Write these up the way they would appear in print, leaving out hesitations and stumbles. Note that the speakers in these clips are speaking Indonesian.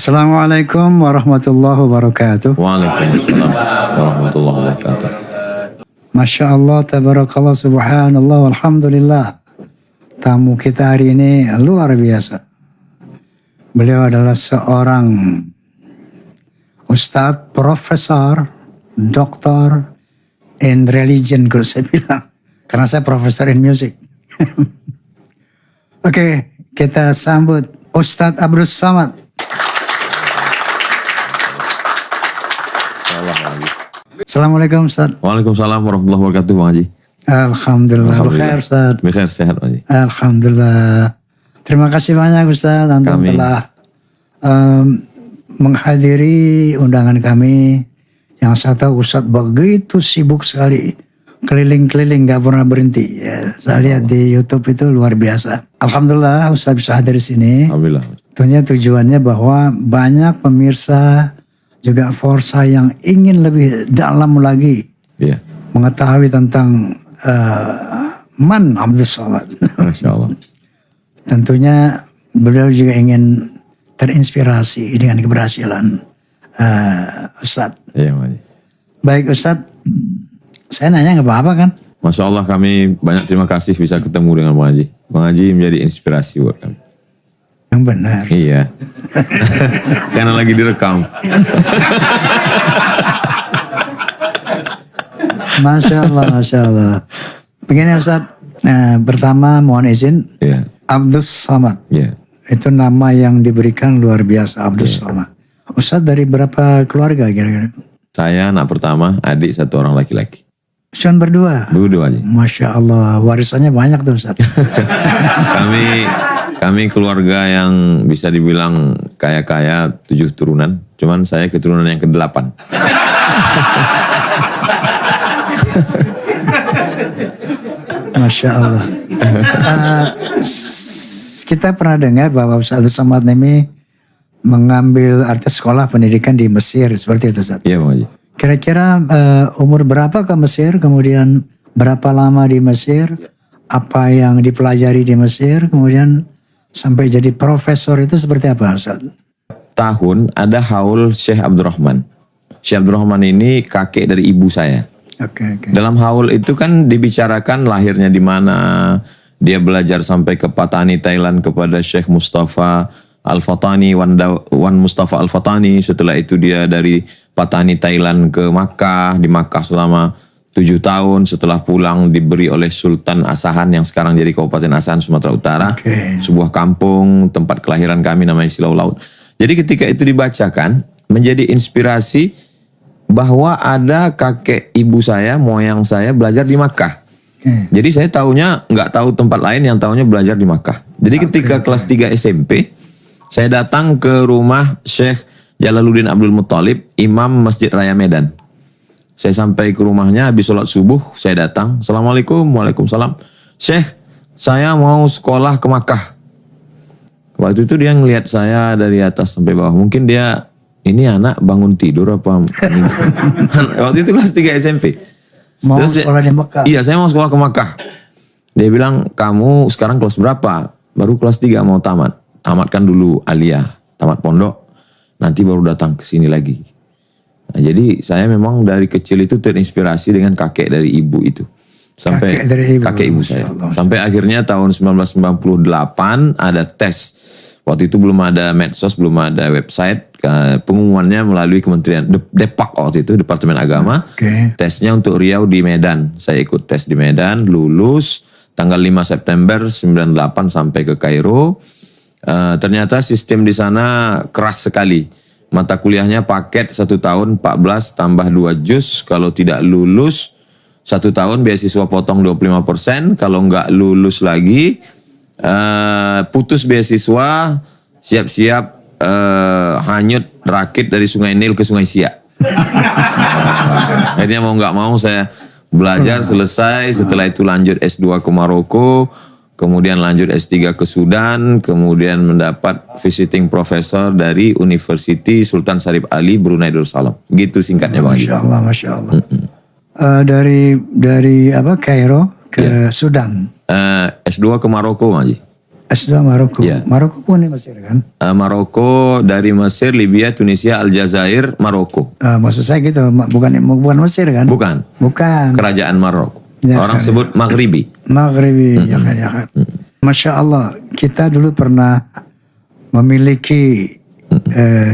Assalamualaikum warahmatullahi wabarakatuh. Waalaikumsalam warahmatullahi wabarakatuh. Masya Allah, tabarakallah, subhanallah, walhamdulillah. Tamu kita hari ini luar biasa. Beliau adalah seorang ustadz, profesor, doktor in religion, kalau saya bilang. Karena saya profesor in music. Oke, kita sambut Ustadz Abdus Samad. Assalamualaikum Ustaz. Waalaikumsalam warahmatullahi wabarakatuh Bang Haji. Alhamdulillah. Bekhair Ustaz. Bekhair, sehat Bang Haji. Alhamdulillah. Terima kasih banyak Ustaz Antum telah menghadiri undangan kami. Yang saya tahu Ustaz begitu sibuk sekali. Keliling-keliling gak pernah berhenti. Ya, saya lihat di YouTube itu luar biasa. Alhamdulillah Ustaz bisa hadir di sini. Alhamdulillah. Tentunya tujuannya bahwa banyak pemirsa juga Forsa yang ingin lebih dalam lagi mengetahui tentang Man Abdus Samad. Masya Allah. Tentunya beliau juga ingin terinspirasi dengan keberhasilan Ustadz. Iya Bang Haji. Baik Ustadz, saya nanya nggak apa-apa kan? Masya Allah, kami banyak terima kasih bisa ketemu dengan Bang Haji. Bang Haji menjadi inspirasi buat kami. Yang benar. Iya. Karena lagi direkam. Masya Allah, Masya Allah. Begini Ustaz, pertama mohon izin, Abdus Samad. Itu nama yang diberikan luar biasa, Abdus Samad. Ustaz dari berapa keluarga kira-kira? Saya anak pertama, adik satu orang laki-laki. Cuma berdua? Berdua aja. Masya Allah, warisannya banyak tuh Ustaz. Kami keluarga yang bisa dibilang kaya-kaya 7 turunan. Cuman saya keturunan yang ke-8. Masya Allah. Kita pernah dengar bahwa Ustaz Samad ini mengambil arti sekolah pendidikan di Mesir. Seperti itu Ustaz? Iya Bang Haji. Kira-kira umur berapa ke Mesir? Kemudian berapa lama di Mesir? Apa yang dipelajari di Mesir? Kemudian sampai jadi profesor itu seperti apa Ustaz? Tahun ada haul Syekh Abdurrahman. Syekh Abdurrahman ini kakek dari ibu saya. Okay. Dalam haul itu kan dibicarakan lahirnya di mana, dia belajar sampai ke Patani Thailand kepada Syekh Mustafa Al-Fatani, Wan Mustafa Al-Fatani. Setelah itu dia dari Patani Thailand ke Makkah, di Makkah selama 7 tahun, setelah pulang diberi oleh Sultan Asahan yang sekarang jadi Kabupaten Asahan Sumatera Utara, sebuah kampung tempat kelahiran kami namanya Silau Laut. Jadi ketika itu dibacakan menjadi inspirasi bahwa ada kakek ibu saya, moyang saya belajar di Makkah. Jadi saya tahunya nggak tahu tempat lain, yang tahunya belajar di Makkah. Jadi ketika kelas 3 SMP, saya datang ke rumah Syekh Jalaluddin Abdul Muttalib, Imam Masjid Raya Medan. Saya sampai ke rumahnya, habis sholat subuh, saya datang. Assalamualaikum, waalaikumsalam. Syekh, saya mau sekolah ke Makkah. Waktu itu dia ngelihat saya dari atas sampai bawah. Mungkin dia, ini anak bangun tidur apa? Waktu itu kelas 3 SMP. Mau sekolah di Makkah? Iya, saya mau sekolah ke Makkah. Dia bilang, kamu sekarang kelas berapa? Baru kelas 3 mau tamat. Tamatkan dulu aliyah, tamat pondok. Nanti baru datang ke sini lagi. Nah, jadi saya memang dari kecil itu terinspirasi dengan kakek dari ibu itu. Sampai kakek ibu saya. Sampai akhirnya tahun 1998 ada tes. Waktu itu belum ada medsos, belum ada website. Pengumumannya melalui Kementerian Depak waktu itu, Departemen Agama. Tesnya untuk Riau di Medan. Saya ikut tes di Medan, lulus tanggal 5 September 98 sampai ke Kairo. Ternyata sistem di sana keras sekali. Mata kuliahnya paket 1 tahun 14 tambah 2 juz. Kalau tidak lulus 1 tahun beasiswa potong 25%. Kalau nggak lulus lagi putus beasiswa, siap-siap hanyut rakit dari Sungai Nil ke Sungai Siak. Akhirnya mau nggak mau saya belajar selesai. Setelah itu lanjut S2 ke Maroko. Kemudian lanjut S3 ke Sudan, kemudian mendapat visiting professor dari University Sultan Syarif Ali Brunei Darussalam. Gitu singkatnya Bang Haji. Masya Allah, Masya Allah. Dari apa Kairo ke Sudan. S2 ke Maroko Bang Haji. S2 Maroko. Iya. Maroko pun di Mesir kan? Maroko, dari Mesir, Libya, Tunisia, Aljazair, Maroko. Maksud saya gitu, bukan Mesir kan? Bukan. Bukan. Kerajaan Maroko. Ya, Orang kan, sebut Maghribi. Maghribi, ya kan. Masya Allah, kita dulu pernah memiliki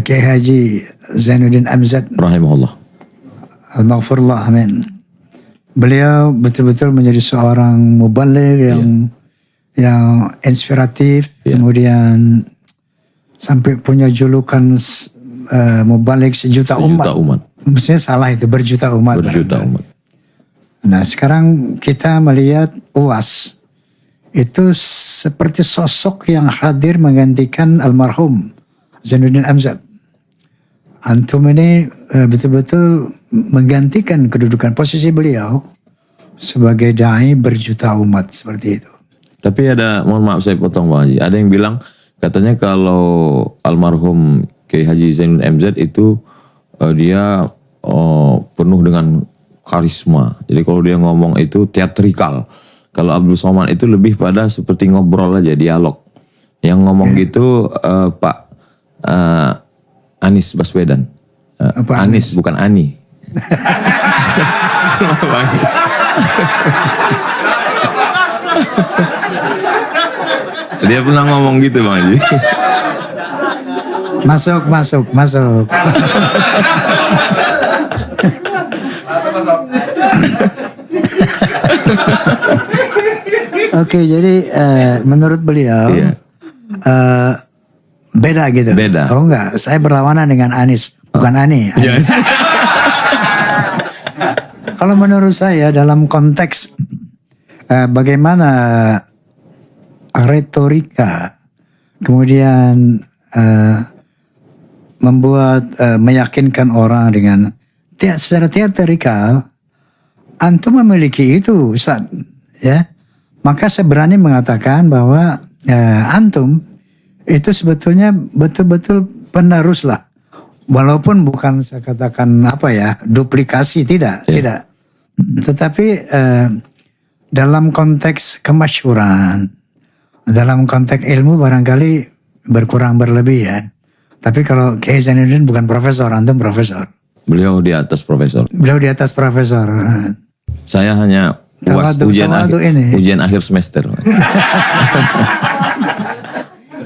Kiai Haji Zainuddin Amzad Rahimahullah. Al-Maghfurullah, amin. Beliau betul-betul menjadi seorang mubaligh yang inspiratif, kemudian sampai punya julukan mubaligh sejuta umat. Maksudnya salah itu, berjuta umat. Berjuta umat. Nah sekarang kita melihat UAS itu seperti sosok yang hadir menggantikan almarhum Zainuddin Amzad. Antum ini betul-betul menggantikan kedudukan posisi beliau sebagai dai berjuta umat seperti itu. Tapi ada, mohon maaf saya potong Bang Haji, ada yang bilang katanya kalau almarhum Kiai Haji Zainuddin Amzad itu dia penuh dengan karisma. Jadi kalau dia ngomong itu teatrikal. Kalau Abdul Somad itu lebih pada seperti ngobrol aja, dialog. Yang ngomong gitu Pak Anies Baswedan. Anies bukan Ani. Dia pernah ngomong gitu Bang Haji. Masuk. Oke, jadi menurut beliau beda gitu. Beda. Oh enggak, saya berlawanan dengan Anies, bukan Ani. Yes. Kalau menurut saya dalam konteks bagaimana retorika kemudian membuat meyakinkan orang dengan secara teatrikal, antum memiliki itu Ustaz, ya. Maka saya berani mengatakan bahwa antum itu sebetulnya betul-betul penerus lah. Walaupun bukan saya katakan duplikasi, tidak. Tetapi dalam konteks kemasyhuran, dalam konteks ilmu barangkali berkurang berlebih ya. Tapi kalau Kiai Zainuddin bukan profesor, antum profesor. Beliau di atas profesor. Beliau di atas profesor. Saya hanya ujian akhir semester.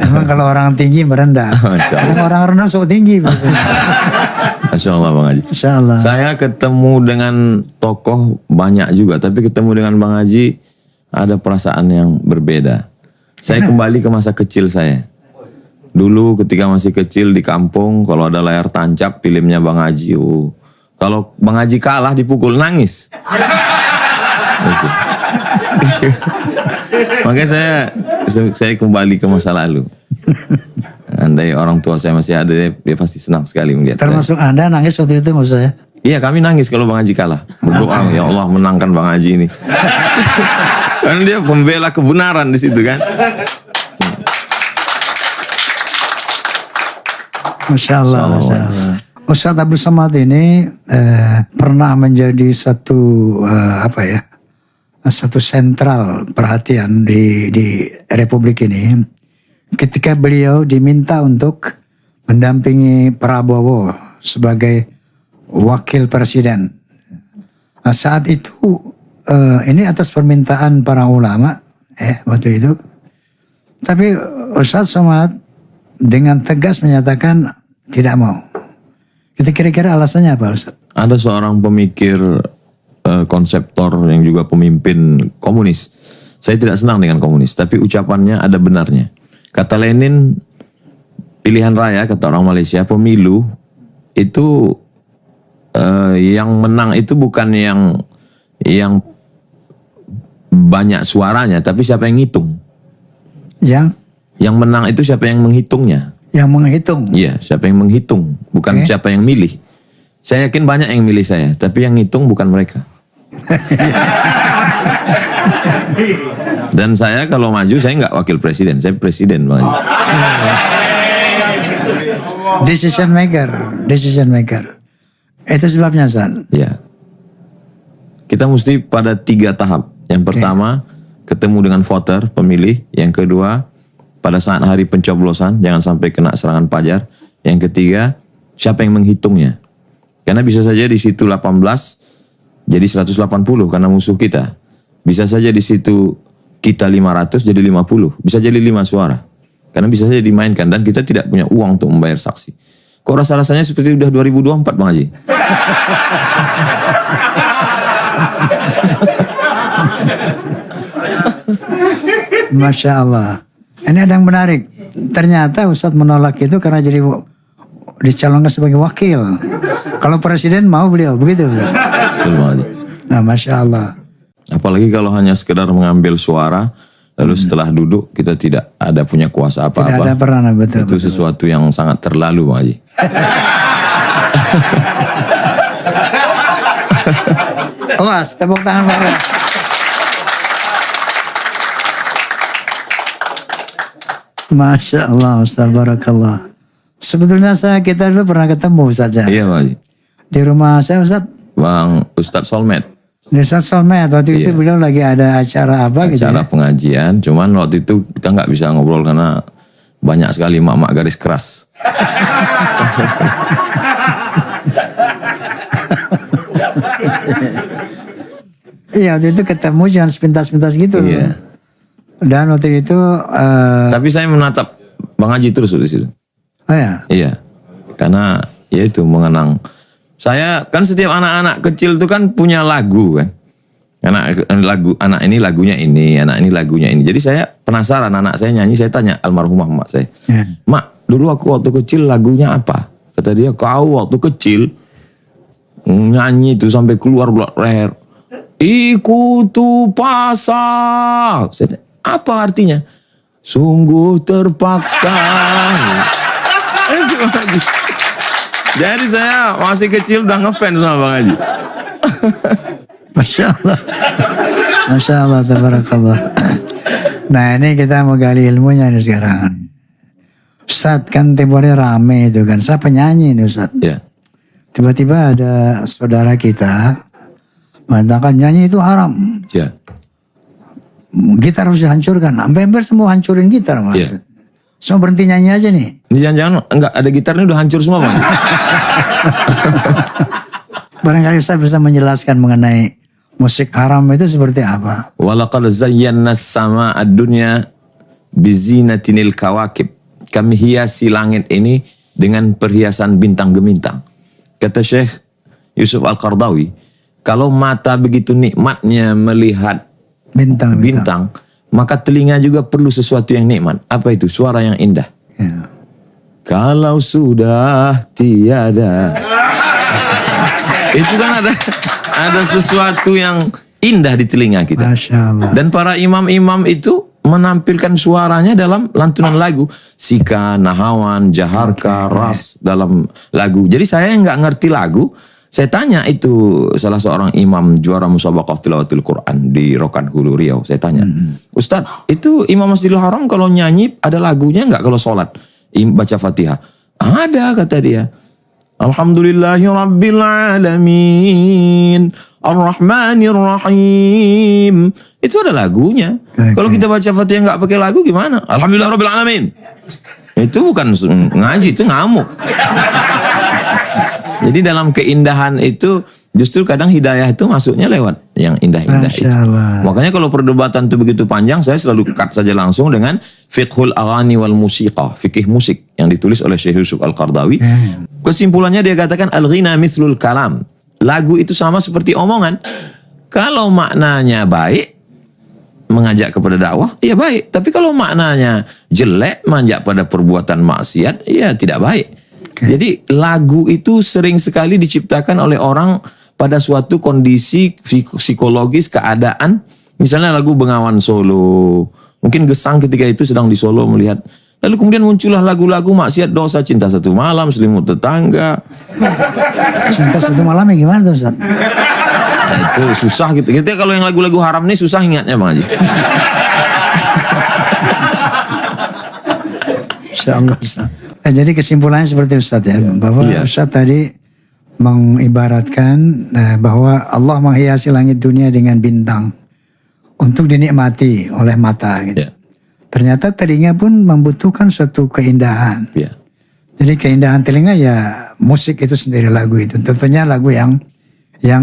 Memang kalau orang tinggi merendah. Orang rendah sok tinggi. Masya Allah Bang Haji. Masya Allah. Saya ketemu dengan tokoh banyak juga. Tapi ketemu dengan Bang Haji ada perasaan yang berbeda. Saya kembali ke masa kecil saya. Dulu ketika masih kecil di kampung, kalau ada layar tancap filmnya Bang Haji, kalau Bang Haji kalah dipukul nangis. Gitu. Makanya saya kembali ke masa lalu. Andai orang tua saya masih ada, dia pasti senang sekali melihat. Termasuk saya. Anda nangis waktu itu maksud saya? Iya, kami nangis kalau Bang Haji kalah. Berdoa, ya Allah menangkan Bang Haji ini. Karena dia pembela kebenaran di situ kan. Masya Allah. Ustadz Abdul Somad ini pernah menjadi satu satu sentral perhatian di Republik ini ketika beliau diminta untuk mendampingi Prabowo sebagai wakil presiden. Saat itu ini atas permintaan para ulama waktu itu. Tapi Ustadz Somad dengan tegas menyatakan tidak mau. Kita kira-kira alasannya apa Ustaz? Ada seorang pemikir konseptor yang juga pemimpin komunis. Saya tidak senang dengan komunis, tapi ucapannya ada benarnya. Kata Lenin, pilihan raya, kata orang Malaysia, pemilu itu yang menang itu bukan yang banyak suaranya, tapi siapa yang ngitung. Yang menang itu siapa yang menghitungnya. Yang menghitung? Iya, siapa yang menghitung, bukan siapa yang milih. Saya yakin banyak yang milih saya, tapi yang ngitung bukan mereka. Dan saya kalau maju, saya nggak wakil presiden, saya presiden maju. Decision maker. Itu sebabnya Ustaz. Ya. Kita mesti pada 3 tahap. Yang pertama, ketemu dengan voter, pemilih. Yang kedua, pada saat hari pencoblosan, jangan sampai kena serangan pajar. Yang ketiga, siapa yang menghitungnya? Karena bisa saja di situ 18 jadi 180 karena musuh kita. Bisa saja di situ kita 500 jadi 50. Bisa jadi 5 suara. Karena bisa saja dimainkan dan kita tidak punya uang untuk membayar saksi. Kok rasa-rasanya seperti udah 2024 Bang Haji? Masya Allah. Ini ada yang menarik. Ternyata Ustadz menolak itu karena jadi dicalonkan sebagai wakil. Kalau presiden mau beliau, begitu Ustadz? Betul Bang Haji. Nah Masya Allah. Apalagi kalau hanya sekedar mengambil suara, lalu setelah duduk kita tidak ada punya kuasa apa-apa. Tidak ada peranan, betul. Itu sesuatu yang sangat terlalu Bang Haji. Awas, tepuk tangan Pak. Masya Allah, Ustaz Barakallah. Sebetulnya kita dulu pernah ketemu saja. Iya Bang Haji. Di rumah saya Ustaz. Bang Ustadz Solmed. Di Ustaz Solmed, waktu itu beliau lagi ada acara apa gitu Acara ya. pengajian, cuman waktu itu kita nggak bisa ngobrol karena banyak sekali mak-mak garis keras. Iya, waktu itu ketemu jangan sepintas-pintas gitu. Iya. Dan waktu itu, Tapi saya menatap Bang Haji terus di situ. oh ya, Iya, karena ya itu mengenang. Saya kan setiap anak-anak kecil itu kan punya lagu kan. Anak ini lagunya ini, anak ini lagunya ini. Jadi saya penasaran, anak saya nyanyi, saya tanya almarhumah mak saya. ya. Mak, dulu aku waktu kecil lagunya apa? Kata dia, kau waktu kecil nyanyi itu sampai keluar leher. Ikutu pasang. Saya tanya, apa artinya? Sungguh terpaksa. Jadi saya masih kecil udah ngefans sama Bang Haji. Masya Allah. Masya Allah, tabarakallah. Nah ini kita mau gali ilmunya nih sekarang. Ustadz kan tempornya rame itu kan. Saya penyanyi nih Ustadz. Ya. Tiba-tiba ada saudara kita mengatakan nyanyi itu haram. Ya. Gitar harus dihancurkan. Sampai semua hancurin gitar. Mas. Ya. Semua berhenti nyanyi aja nih. Ini jangan-jangan enggak ada gitarnya udah hancur semua Bang. Barangkali Ustadz bisa menjelaskan mengenai musik haram itu seperti apa. Walaqad zayyana as-samaa ad-dunya bizinatinil kawakib. Kami hiasi langit ini dengan perhiasan bintang gemintang. Kata Syekh Yusuf Al-Qardawi, kalau mata begitu nikmatnya melihat bintang, maka telinga juga perlu sesuatu yang nikmat. Apa itu? Suara yang indah. Ya. Kalau sudah tiada. Itu kan ada sesuatu yang indah di telinga kita. Masya Allah. Dan para imam-imam itu menampilkan suaranya dalam lantunan lagu. Sika, Nahawan, Jaharka, Ras dalam lagu. Jadi saya nggak ngerti lagu. Saya tanya itu salah seorang imam juara musabaqah tilawatil Quran di Rokan Hulu Riau. Saya tanya, Ustadz, itu Imam Masjidil Haram kalau nyanyi ada lagunya nggak kalau sholat? Baca Fatihah. Ada kata dia. Alhamdulillahirabbil alamin. Ar-Rahmanir Rahim. Itu ada lagunya. Kalau kita baca Fatihah nggak pakai lagu gimana? Alhamdulillahirabbil alamin. Itu bukan ngaji, itu ngamuk. Jadi dalam keindahan itu justru kadang hidayah itu masuknya lewat yang indah-indah itu. Makanya kalau perdebatan itu begitu panjang, saya selalu cut saja langsung dengan Fiqhul Aghani wal Musiqa, fikih musik yang ditulis oleh Syekh Yusuf Al-Qardawi. Kesimpulannya dia katakan al-ghina mithlul kalam. Lagu itu sama seperti omongan. Kalau maknanya baik, mengajak kepada dakwah, ya baik. Tapi kalau maknanya jelek, mengajak pada perbuatan maksiat, ya tidak baik. Jadi lagu itu sering sekali diciptakan oleh orang pada suatu kondisi psikologis, keadaan. Misalnya lagu Bengawan Solo. Mungkin Gesang ketika itu sedang di Solo melihat. Lalu kemudian muncullah lagu-lagu maksiat, dosa, cinta satu malam, selimut tetangga. Cinta satu malam ya gimana tuh Ustaz? Nah, itu susah gitu. Kita kalau yang lagu-lagu haram nih susah ingatnya Bang Haji. Insyaallah Ustaz. Nah, jadi kesimpulannya seperti Ustaz ya, bahwa Ustaz tadi mengibaratkan bahwa Allah menghiasi langit dunia dengan bintang untuk dinikmati oleh mata gitu. Ternyata telinga pun membutuhkan suatu keindahan. Ya. Jadi keindahan telinga ya musik itu sendiri, lagu itu. Tentunya lagu yang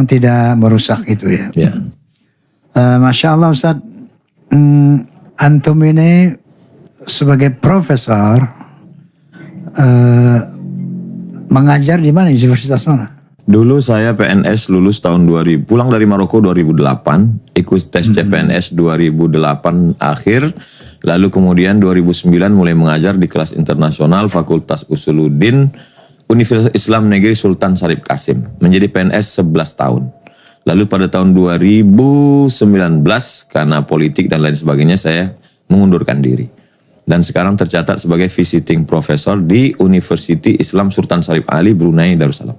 tidak merusak itu ya. Ya. Masya Allah Ustaz, antum ini sebagai profesor mengajar di mana, universitas mana? Dulu saya PNS lulus tahun 2000, pulang dari Maroko 2008, ikut tes CPNS 2008 akhir, lalu kemudian 2009 mulai mengajar di kelas internasional Fakultas Usuluddin Universitas Islam Negeri Sultan Syarif Kasim, menjadi PNS 11 tahun. Lalu pada tahun 2019 karena politik dan lain sebagainya saya mengundurkan diri. Dan sekarang tercatat sebagai visiting professor di University Islam Sultan Syarif Ali Brunei Darussalam.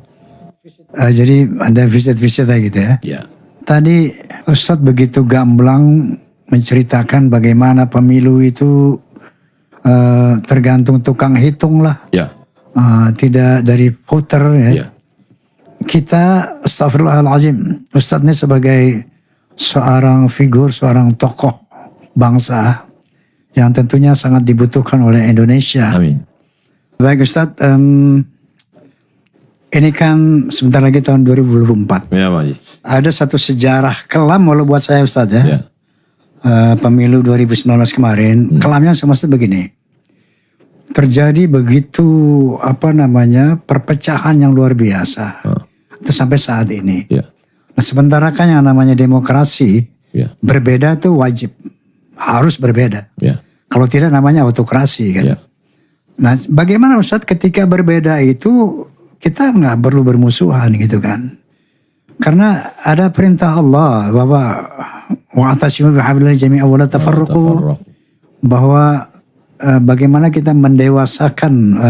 Jadi ada visit-visit gitu ya. Ya. Tadi Ustadz begitu gamblang menceritakan bagaimana pemilu itu tergantung tukang hitung lah. Ya. Tidak dari voter ya. Ya. Kita astagfirullahaladzim, Ustadz ini sebagai seorang figur, seorang tokoh bangsa yang tentunya sangat dibutuhkan oleh Indonesia. Amin. Baik Ustadz, ini kan sebentar lagi tahun 2024. Ya, Pak Haji. Ada satu sejarah kelam walau buat saya Ustadz ya. Ya. Pemilu 2019 kemarin, kelamnya semestinya begini. Terjadi begitu perpecahan yang luar biasa. Itu sampai saat ini. Ya. Nah, sementara kan yang namanya demokrasi, Ya. berbeda tuh wajib. Harus berbeda. Ya. Kalau tidak namanya autokrasi kan. Ya. Nah, bagaimana Ustadz ketika berbeda itu kita nggak perlu bermusuhan gitu kan. Karena ada perintah Allah bahwa wa'tasimu bihablillahi jami'an wa la tafarraqu, bahwa bagaimana kita mendewasakan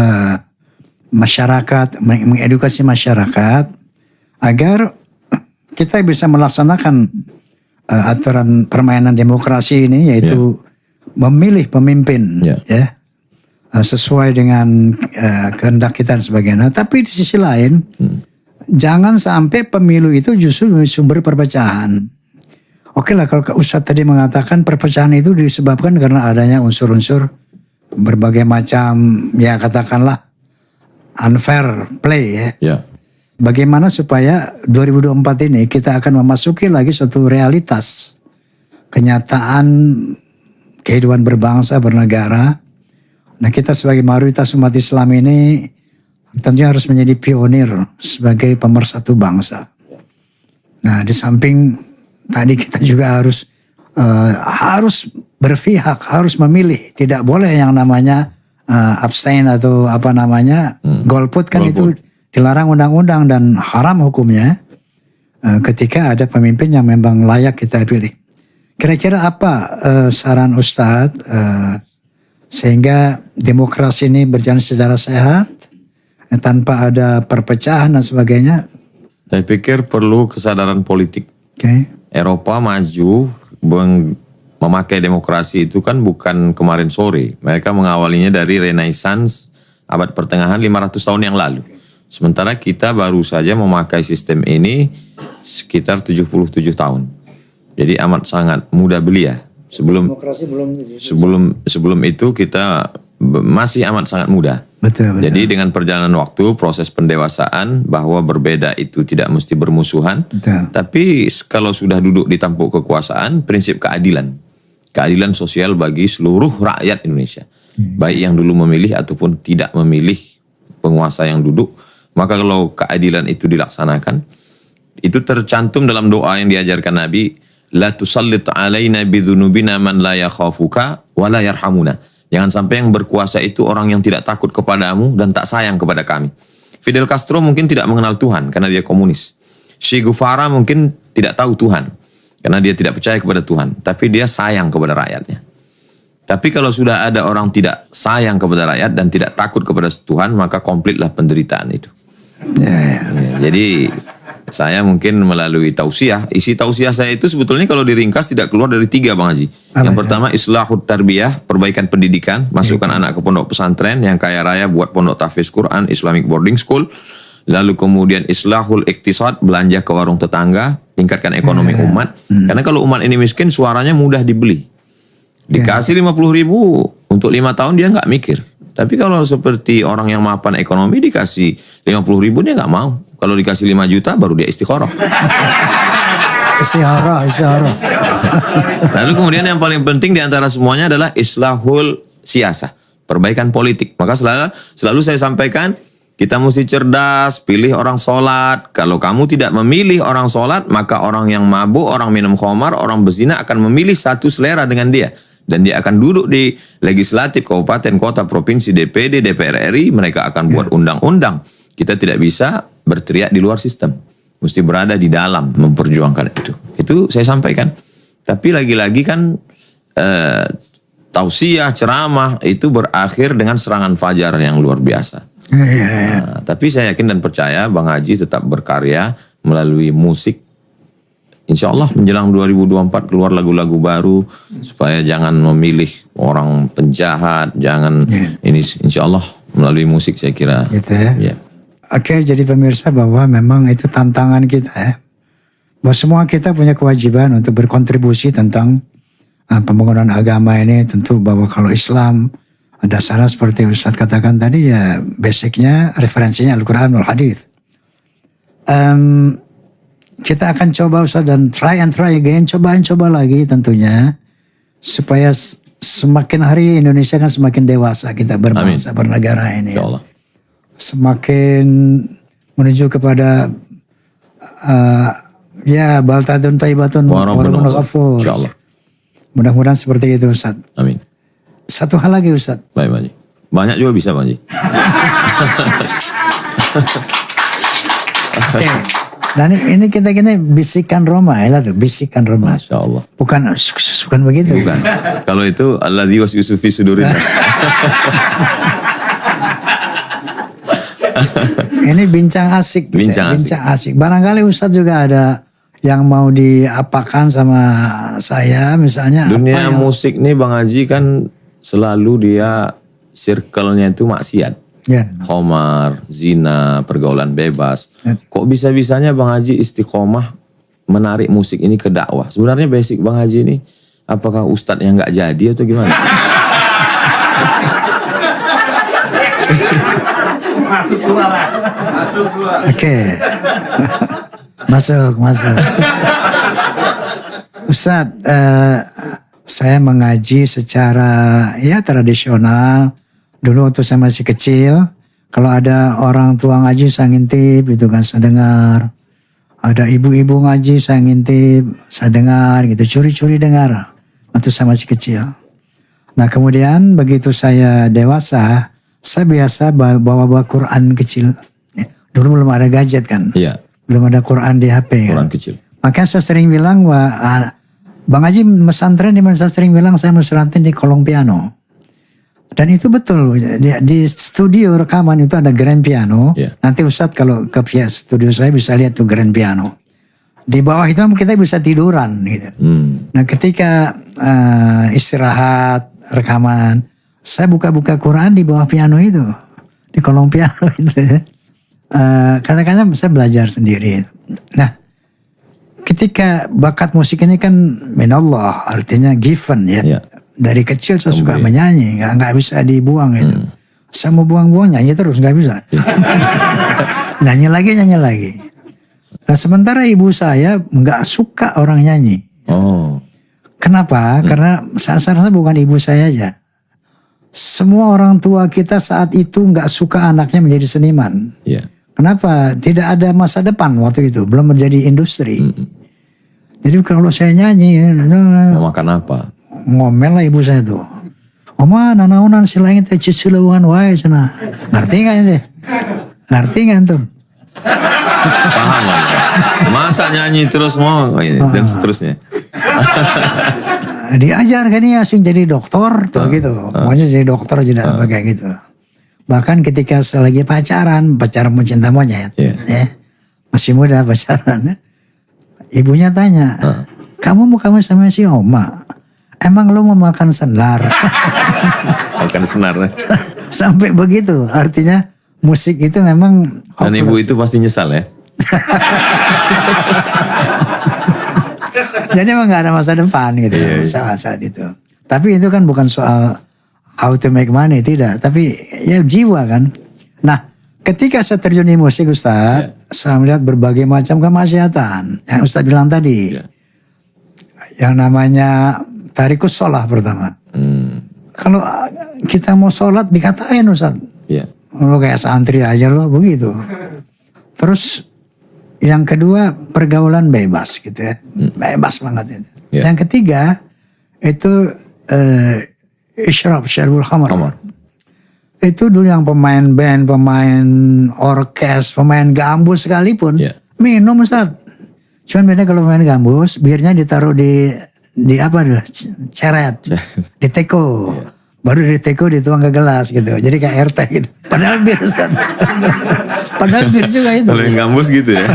masyarakat, mengedukasi masyarakat agar kita bisa melaksanakan aturan permainan demokrasi ini, yaitu memilih pemimpin ya sesuai dengan kehendak kita dan sebagainya. Tapi di sisi lain jangan sampai pemilu itu justru sumber perpecahan. Oke lah kalau Ustadz tadi mengatakan perpecahan itu disebabkan karena adanya unsur-unsur berbagai macam ya katakanlah unfair play ya. Ya. Bagaimana supaya 2024 ini kita akan memasuki lagi suatu realitas kenyataan kehidupan berbangsa bernegara. Nah kita sebagai mayoritas umat Islam ini tentunya harus menjadi pionir sebagai pemersatu bangsa. Nah di samping tadi kita juga harus berpihak, harus memilih. Tidak boleh yang namanya abstain atau golput kan itu dilarang undang-undang dan haram hukumnya ketika ada pemimpin yang memang layak kita pilih. Kira-kira apa saran Ustadz sehingga demokrasi ini berjalan secara sehat tanpa ada perpecahan dan sebagainya? Saya pikir perlu kesadaran politik. Okay. Eropa maju memakai demokrasi itu kan bukan kemarin sore. Mereka mengawalinya dari Renaissance abad pertengahan 500 tahun yang lalu. Sementara kita baru saja memakai sistem ini sekitar 77 tahun. Jadi amat sangat muda belia. Sebelum itu kita masih amat sangat muda. Betul. Jadi dengan perjalanan waktu, proses pendewasaan bahwa berbeda itu tidak mesti bermusuhan. Betul. Tapi kalau sudah duduk di tampuk kekuasaan, prinsip keadilan sosial bagi seluruh rakyat Indonesia, baik yang dulu memilih ataupun tidak memilih penguasa yang duduk. Maka kalau keadilan itu dilaksanakan, itu tercantum dalam doa yang diajarkan Nabi, la tusallit alaina bidzunubina man la yakhafuka wa la yarhamuna. Jangan sampai yang berkuasa itu orang yang tidak takut kepadamu dan tak sayang kepada kami. Fidel Castro mungkin tidak mengenal Tuhan karena dia komunis. Che Guevara mungkin tidak tahu Tuhan karena dia tidak percaya kepada Tuhan, tapi dia sayang kepada rakyatnya. Tapi kalau sudah ada orang tidak sayang kepada rakyat dan tidak takut kepada Tuhan, maka komplitlah penderitaan itu. Ya, jadi saya mungkin melalui tausiah, isi tausiah saya itu sebetulnya kalau diringkas tidak keluar dari 3 Bang Haji. Yang pertama islahut tarbiyah, perbaikan pendidikan, masukkan anak ke pondok pesantren, yang kaya raya buat pondok tahfiz Quran, Islamic boarding school. Lalu kemudian islahul iktisad, belanja ke warung tetangga, tingkatkan ekonomi umat. Karena kalau umat ini miskin suaranya mudah dibeli. Dikasih 50.000 untuk 5 tahun dia nggak mikir. Tapi kalau seperti orang yang mapan ekonomi dikasih 50.000 dia nggak mau. Kalau dikasih 5 juta baru dia istikharah. Istihara. Lalu kemudian yang paling penting di antara semuanya adalah islahul siasah, perbaikan politik. Maka selalu saya sampaikan, kita mesti cerdas, pilih orang sholat. Kalau kamu tidak memilih orang sholat, maka orang yang mabuk, orang minum khamar, orang berzina akan memilih satu selera dengan dia. Dan dia akan duduk di legislatif, kabupaten, kota, provinsi, DPD, DPR RI. Mereka akan buat undang-undang. Kita tidak bisa berteriak di luar sistem. Mesti berada di dalam memperjuangkan itu. Itu saya sampaikan. Tapi lagi-lagi kan tausiah, ceramah itu berakhir dengan serangan fajar yang luar biasa. Nah, tapi saya yakin dan percaya Bang Haji tetap berkarya melalui musik. Insya Allah menjelang 2024 keluar lagu-lagu baru supaya jangan memilih orang penjahat, jangan ini. Insya Allah melalui musik saya kira. Gitu ya. Ya. Oke, jadi pemirsa bahwa memang itu tantangan kita ya. Bahwa semua kita punya kewajiban untuk berkontribusi tentang pembangunan agama ini. Tentu bahwa kalau Islam dasarnya seperti Ustadz katakan tadi ya basicnya referensinya Al-Quran wal Hadith. Kita akan coba Ustadz dan try again, coba lagi tentunya supaya semakin hari Indonesia kan semakin dewasa kita berbangsa bernegara ini. Insya Allah. Semakin menuju kepada ya baltadun thayyibatun wa rabbun ghafur. Insya Allah. Mudah-mudahan seperti itu Ustaz. Amin. Satu hal lagi Ustaz. Baik Pak Haji. Banyak juga bisa Pak Haji. Oke. Dan ini kita gini bisikan Roma ya tuh, bisikan Roma. Masya Allah. Bukan begitu. Bukan. Kalau itu alladzi waswisu fi sudurin. Ini bincang asik. Bincang asik. Barangkali Ustadz juga ada yang mau diapakan sama saya misalnya. Dunia musik nih Bang Haji kan selalu dia circle-nya itu maksiat. Ya. Khamar, zina, pergaulan bebas. Ya. Kok bisa-bisanya Bang Haji istiqomah menarik musik ini ke dakwah? Sebenarnya basic Bang Haji ini apakah ustadz yang nggak jadi atau gimana? Masuk dua. Oke. Masuk. Ustadz, saya mengaji secara ya tradisional. Dulu waktu saya masih kecil, kalau ada orang tua ngaji saya ngintip gitu kan, saya dengar. Ada ibu-ibu ngaji saya ngintip, saya dengar gitu, curi-curi dengar. Waktu saya masih kecil. Nah kemudian begitu saya dewasa, saya biasa bawa Quran kecil. Dulu belum ada gadget kan. Iya. Belum ada Quran di HP. Quran kan? kecil. Makanya saya sering bilang, Bang Haji mesantren di mana saya sering bilang saya mesantren di kolong piano. Dan itu betul. Di studio rekaman itu ada grand piano. Yeah. Nanti Ustadz kalau ke studio saya bisa lihat tuh grand piano. Di bawah itu kita bisa tiduran gitu. Nah ketika istirahat rekaman, saya buka-buka Quran di bawah piano itu. Di kolong piano itu. Kadang-kadang saya belajar sendiri. Nah ketika bakat musik ini kan minallah, artinya given ya. Yeah. Dari kecil saya suka menyanyi, nggak bisa dibuang itu. Saya mau buang-buang nyanyi terus nggak bisa. nyanyi lagi. Nah sementara ibu saya nggak suka orang nyanyi. Oh. Kenapa? Karena saya bukan ibu saya aja. Semua orang tua kita saat itu nggak suka anaknya menjadi seniman. Yeah. Kenapa? Tidak ada masa depan waktu itu, belum menjadi industri. Jadi kalau saya nyanyi, Mau makan apa? ngomel lah ibu saya tuh. Oma nanaunan silangit teh ciciluan wae cenah. Ngerti kan itu? Ngerti kan tuh? Paham lah. Masa nyanyi terus mau dan seterusnya. Diajar kan ya asing jadi dokter tuh gitu. Maunya jadi dokter aja apa kayak gitu. Bahkan ketika saya lagi pacaran pencinta monyet, masih muda pacaran. Ibunya tanya, kamu mau sama si Oma? Emang lu mau makan senar? Makan senar. Sampai begitu. Artinya musik itu memang hopeless. Dan ibu itu pasti nyesal ya. Jadi emang gak ada masa depan gitu saat itu. Tapi itu kan bukan soal how to make money, tidak. Tapi ya jiwa kan. Nah, ketika saya terjun di musik Ustaz, saya melihat berbagai macam kemaksiatan. Yang Ustaz bilang tadi. Yang namanya tarikus sholah pertama. Kalau kita mau sholat dikatain Ustaz. Lo kayak santri aja lo, begitu. Terus yang kedua pergaulan bebas gitu ya. Bebas banget itu. Yang ketiga itu syarbul khamar. Itu dulu yang pemain band, pemain orkes, pemain gambus sekalipun minum Ustaz. Cuman beda kalau pemain gambus, birnya ditaruh di apa tuh? Ceret, di teko. Baru di teko dituang ke gelas gitu. Jadi kayak air teh gitu. Padahal bir Ustaz. Padahal bir juga itu. Kalau yang gambus gitu ya.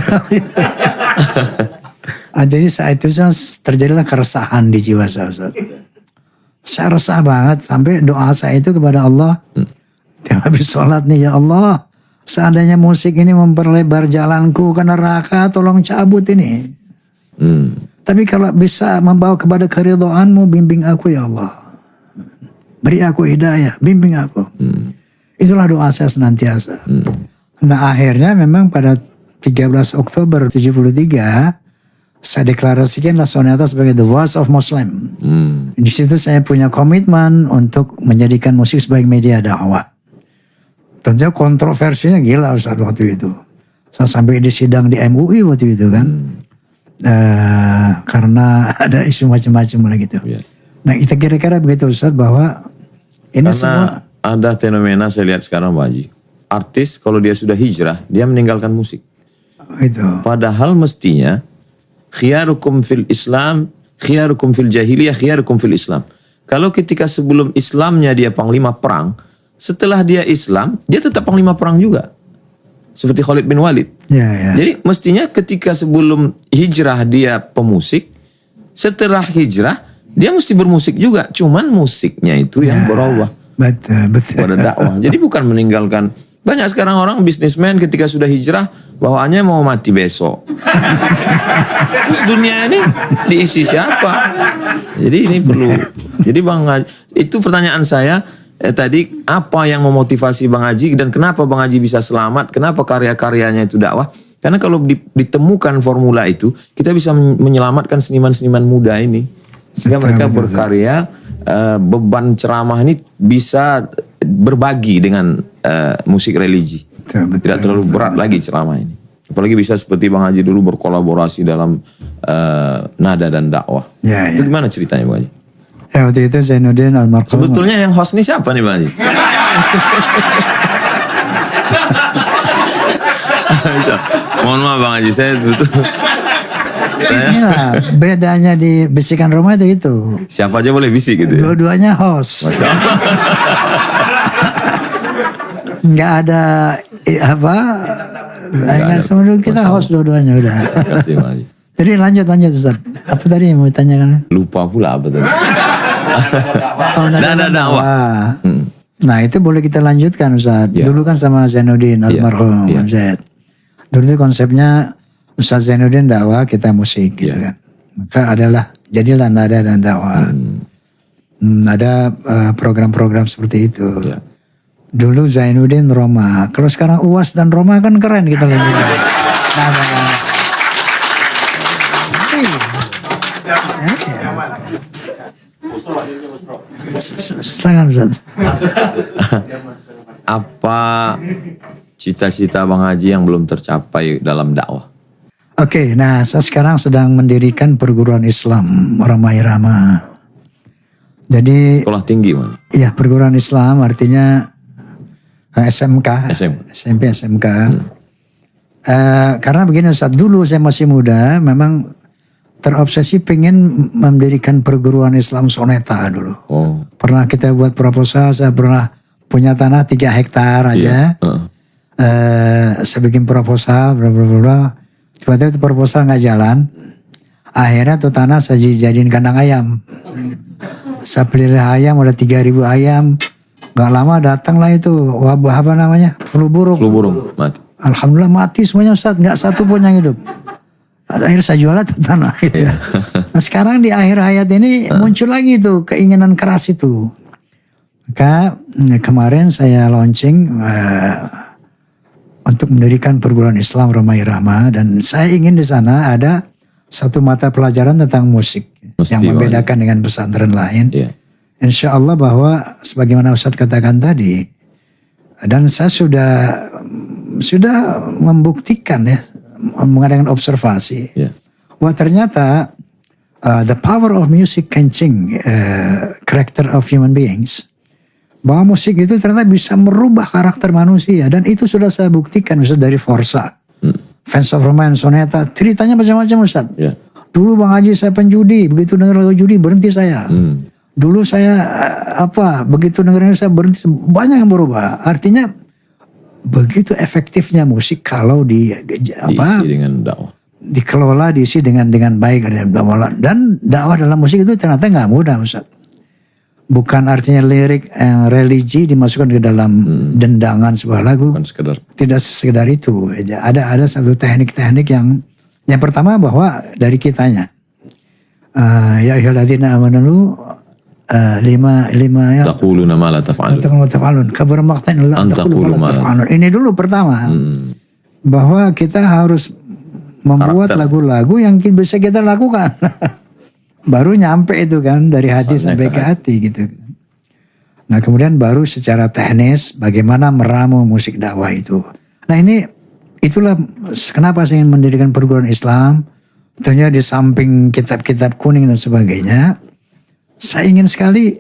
Jadi saat itu terjadilah keresahan di jiwa saya Ustaz. Saya resah banget sampai doa saya itu kepada Allah. Tiap habis sholat nih, ya Allah, seandainya musik ini memperlebar jalanku ke neraka, tolong cabut ini. Tapi kalau bisa membawa kepada keridhaanmu, bimbing aku ya Allah. Beri aku hidayah, bimbing aku. Itulah doa saya senantiasa. Nah akhirnya memang pada 13 Oktober 73, saya deklarasikanlah Sonata sebagai The Voice of Muslim. Di situ saya punya komitmen untuk menjadikan musik sebagai media dakwah. Tentunya kontroversinya gila Ustaz waktu itu. Saya sampai di sidang di MUI waktu itu kan. Karena ada isu macam-macam lah gitu. Nah kita kira-kira begitu Ustaz bahwa ini karena semua. Ada fenomena saya lihat sekarang Pak Haji. Artis kalau dia sudah hijrah, dia meninggalkan musik. Itu. Padahal mestinya khiyarukum fil Islam, khiyarukum fil jahiliyah, khiyarukum fil Islam. Kalau ketika sebelum Islamnya dia panglima perang, setelah dia Islam, dia tetap panglima perang juga. Seperti Khalid bin Walid. Jadi mestinya ketika sebelum hijrah dia pemusik, setelah hijrah dia mesti bermusik juga. Cuman musiknya itu yang berubah. Betul. Pada dakwah. Jadi bukan meninggalkan. Banyak sekarang orang bisnismen ketika sudah hijrah, bawaannya mau mati besok. Terus dunia ini diisi siapa? Jadi ini perlu. Jadi Bang Haji, itu pertanyaan saya tadi, apa yang memotivasi Bang Haji dan kenapa Bang Haji bisa selamat? Kenapa karya-karyanya itu dakwah? Karena kalau ditemukan formula itu, kita bisa menyelamatkan seniman-seniman muda ini. Sehingga mereka berkarya, beban ceramah ini bisa berbagi dengan musik religi. Tidak terlalu berat lagi ceramah ini. Apalagi bisa seperti Bang Haji dulu berkolaborasi dalam nada dan dakwah. Itu gimana ceritanya Bang Haji? Waktu itu Zainuddin almarhum. Sebetulnya yang host ini siapa nih Bang Haji? Mohon maaf Bang Haji, saya Inilah bedanya di Bisikan Roma itu. Siapa aja boleh bisik gitu ya? Dua-duanya host. Masya Allah. Nggak ada nggak semua kita host dua-duanya udah. Terima kasih Bang Haji. Jadi lanjut Ustaz. Apa tadi yang mau ditanyakan? Lupa pula apa tadi. Nada dakwah. Nah itu boleh kita lanjutkan Ustaz. Dulu kan sama Zainuddin almarhum Zaid. Dulu itu konsepnya Ustaz Zainuddin dakwah, kita musik gitu kan. Maka jadilah nada dan dakwah. Ada program-program seperti itu. Dulu Zainuddin Roma. Kalau sekarang UAS dan Roma kan keren kita lagi. Silakan Ustaz. Apa cita-cita Bang Haji yang belum tercapai dalam dakwah? Oke, nah saya sekarang sedang mendirikan perguruan Islam Roma Irama. Jadi sekolah tinggi Bang? Iya, perguruan Islam artinya SMK. SMP SMK. Karena begini Ustaz, dulu saya masih muda memang terobsesi pengen mendirikan perguruan Islam Soneta dulu. Pernah kita buat proposal, saya pernah punya tanah 3 hektar aja. Saya bikin proposal, tiba-tiba itu proposal nggak jalan. Akhirnya tuh tanah saya jadiin kandang ayam. Saya pelihara ayam, udah 3.000 ayam. Gak lama datanglah itu wabah apa namanya, flu burung mati. Alhamdulillah mati semuanya Ustaz, nggak satu pun yang hidup. Akhirnya saya jual tuh tanah gitu. Nah sekarang di akhir hayat ini muncul lagi tuh keinginan keras itu. Maka kemarin saya launching untuk mendirikan perguruan Islam Romai Rahmah, dan saya ingin di sana ada satu mata pelajaran tentang musik yang membedakan dengan pesantren lain. Yeah. Insya Allah bahwa sebagaimana Ustadz katakan tadi, dan saya sudah membuktikan ya, mengadakan observasi. Yeah. Wah ternyata the power of music can change character of human beings. Bahwa musik itu ternyata bisa merubah karakter manusia, dan itu sudah saya buktikan misalnya dari Forza, Fans of Roman Sonata, ceritanya macam-macam Ustaz. Yeah. Dulu Bang Haji saya penjudi, begitu dengar lagu judi berhenti saya. Dulu saya begitu dengar saya berhenti, banyak yang berubah. Artinya begitu efektifnya musik kalau Diisi dengan dakwah. dikelola, diisi dengan baik, dan dakwah dalam musik itu ternyata nggak mudah Ustaz. Bukan artinya lirik religi dimasukkan ke dalam dendangan sebuah lagu. Bukan sekedar. Tidak sekedar itu. Ada satu teknik-teknik yang pertama bahwa dari kitanya. Ya ayyuhalladzina amanu lima ya. Taquluna ma la taf'alun. Kabar maqtan la taqulu ma la taf'alun. Ini dulu pertama. Bahwa kita harus membuat lagu-lagu yang bisa kita lakukan. Baru nyampe itu kan, dari hati sampai ke hati gitu. Nah kemudian baru secara teknis bagaimana meramu musik dakwah itu. Nah itulah kenapa saya ingin mendirikan perguruan Islam. Tentunya di samping kitab-kitab kuning dan sebagainya, saya ingin sekali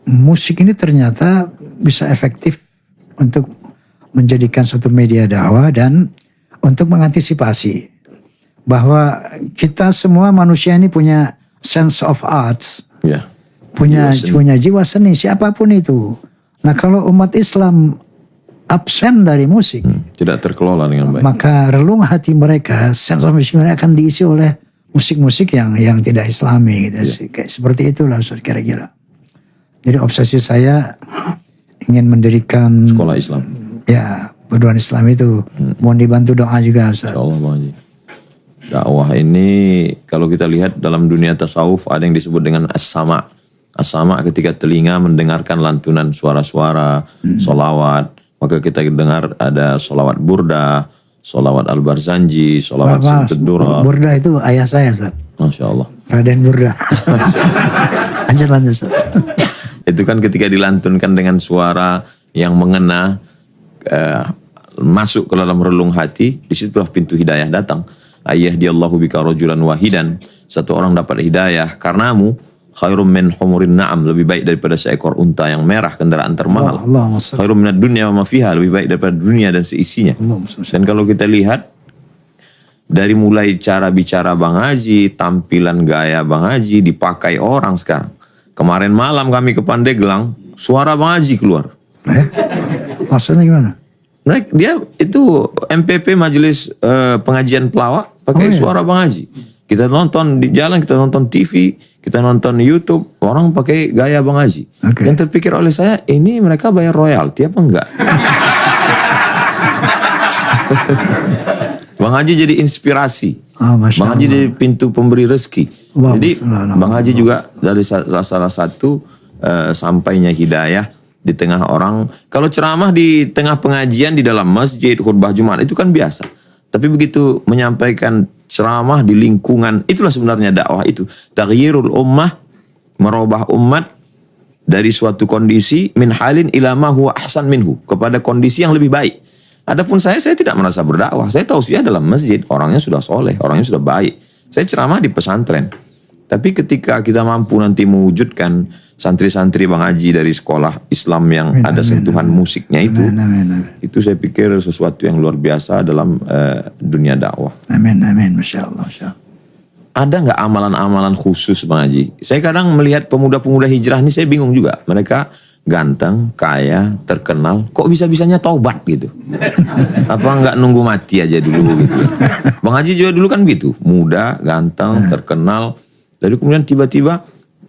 musik ini ternyata bisa efektif untuk menjadikan suatu media dakwah dan untuk mengantisipasi bahwa kita semua manusia ini punya sense of arts, punya jiwa seni siapapun itu. Nah kalau umat Islam absen dari musik, tidak terkelola dengan baik, maka relung hati mereka, sense of music mereka akan diisi oleh musik-musik yang tidak Islami gitu. Kayak seperti itulah Ustaz kira-kira. Jadi obsesi saya ingin mendirikan sekolah Islam. Ya, perguruan Islam itu. Mohon dibantu doa juga Ustaz. Insyaallah Bang Haji. Dakwah ini kalau kita lihat dalam dunia tasawuf ada yang disebut dengan as-sama. As-sama ketika telinga mendengarkan lantunan suara-suara, solawat. Maka kita dengar ada solawat burda, solawat al-barzanji, solawat sintedura. Burda itu ayah saya Ustaz. Masya Allah. Raden Burda. Lanjut Ustaz. Itu kan ketika dilantunkan dengan suara yang mengena, masuk ke dalam relung hati, disitulah pintu hidayah datang. Ayah diallahu bika rajulan wahidan, satu orang dapat hidayah karenamu, khairum min humurin na'am, lebih baik daripada seekor unta yang merah, kendaraan termahal. Khairum minad dunya wa ma fiha, lebih baik daripada dunia dan seisinya. Dan kalau kita lihat dari mulai cara bicara Bang Haji, tampilan gaya Bang Haji dipakai orang sekarang. Kemarin malam kami ke Pandeglang, suara Bang Haji keluar. Maksudnya gimana? Dia itu MPP Majelis Pengajian Pelawak pakai suara Bang Haji. Kita nonton di jalan, kita nonton TV, kita nonton YouTube, orang pakai gaya Bang Haji. Yang terpikir oleh saya, ini mereka bayar royalti apa enggak? Bang Haji jadi inspirasi. Bang Haji jadi pintu pemberi rezeki. Jadi Bang Haji juga dari salah satu sampainya hidayah di tengah orang. Kalau ceramah di tengah pengajian di dalam masjid, khutbah Jumat itu kan biasa. Tapi begitu menyampaikan ceramah di lingkungan, itulah sebenarnya dakwah itu. Taghyirul ummah, merubah umat dari suatu kondisi min halin ila ma huwa ahsan minhu, kepada kondisi yang lebih baik. Adapun saya tidak merasa berdakwah. Saya tausiah dalam masjid, orangnya sudah soleh, orangnya sudah baik. Saya ceramah di pesantren. Tapi ketika kita mampu nanti mewujudkan santri-santri Bang Haji dari sekolah Islam yang ada sentuhan musiknya itu saya pikir sesuatu yang luar biasa dalam dunia dakwah. Amin, Masya Allah. Ada nggak amalan-amalan khusus Bang Haji? Saya kadang melihat pemuda-pemuda hijrah ini saya bingung juga. Mereka ganteng, kaya, terkenal, kok bisa-bisanya taubat gitu? Apa nggak nunggu mati aja dulu gitu? Bang Haji juga dulu kan gitu, muda, ganteng, terkenal, jadi kemudian tiba-tiba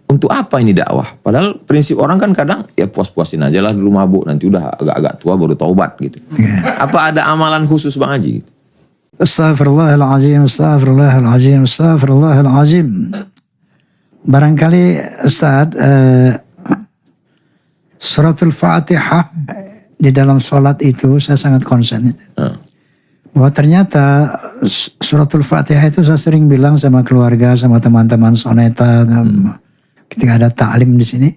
untuk apa ini dakwah? Padahal prinsip orang kan kadang ya puas-puasin aja lah dulu mabuk, nanti udah agak-agak tua baru taubat gitu. Apa ada amalan khusus Bang Haji? Astaghfirullahaladzim, astaghfirullahaladzim, astaghfirullahaladzim. Barangkali Ustaz, suratul Fatihah di dalam sholat itu saya sangat concern itu. Bahwa ternyata suratul Fatihah itu saya sering bilang sama keluarga, sama teman-teman soneta, ketika ada ta'lim di sini,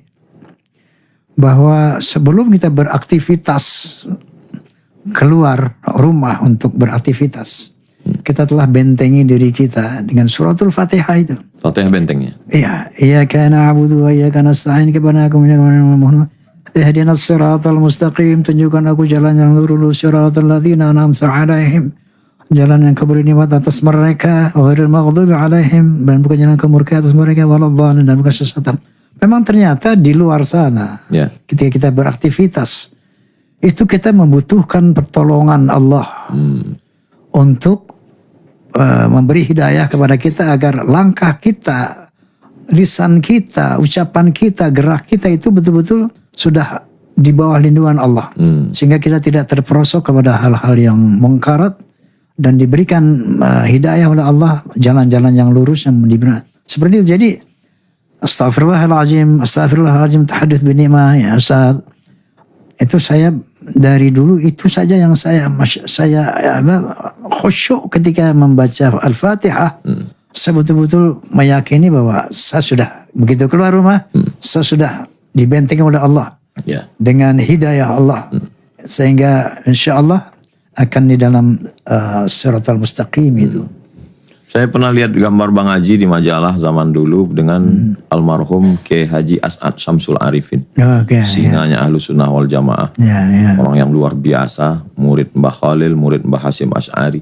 bahwa sebelum kita beraktivitas keluar rumah untuk beraktivitas, kita telah bentengi diri kita dengan suratul Fatihah itu. Fatihah bentengnya. Iya, iyyaka na'budu wa iyyaka nasta'in, kepada aku ihdinas siratal mustaqim, tunjukkan aku jalan yang lurus, siratal ladzina an'amta 'alaihim, jalan yang kau beri nikmat atas mereka, ghairil maghdubi 'alaihim, dan bukan jalan kemurka atas mereka, waladhdallin, dan bukan sesatan. Memang ternyata di luar sana, ketika kita beraktivitas, itu kita membutuhkan pertolongan Allah untuk memberi hidayah kepada kita agar langkah kita, lisan kita, ucapan kita, gerak kita itu betul-betul sudah di bawah lindungan Allah. Sehingga kita tidak terperosok kepada hal-hal yang mungkarat dan diberikan hidayah oleh Allah, jalan-jalan yang lurus yang diberikan. Seperti itu. Jadi Astaghfirullahaladzim tahadduts binikmah, ya Ustaz. Itu saya dari dulu itu saja yang saya khusyuk ketika membaca Al-Fatihah. Saya betul-betul meyakini bahwa saya sudah begitu keluar rumah, saya sudah dibentengi oleh Allah dengan hidayah Allah, sehingga insya Allah akan di dalam Siratal Mustaqim itu. Saya pernah lihat gambar Bang Haji di majalah zaman dulu dengan almarhum Kiai Haji As'ad Syamsul Arifin. Singanya Ahlus Sunnah wal Jamaah. Orang yang luar biasa, murid Mbah Khalil, murid Mbah Hasyim Asy'ari,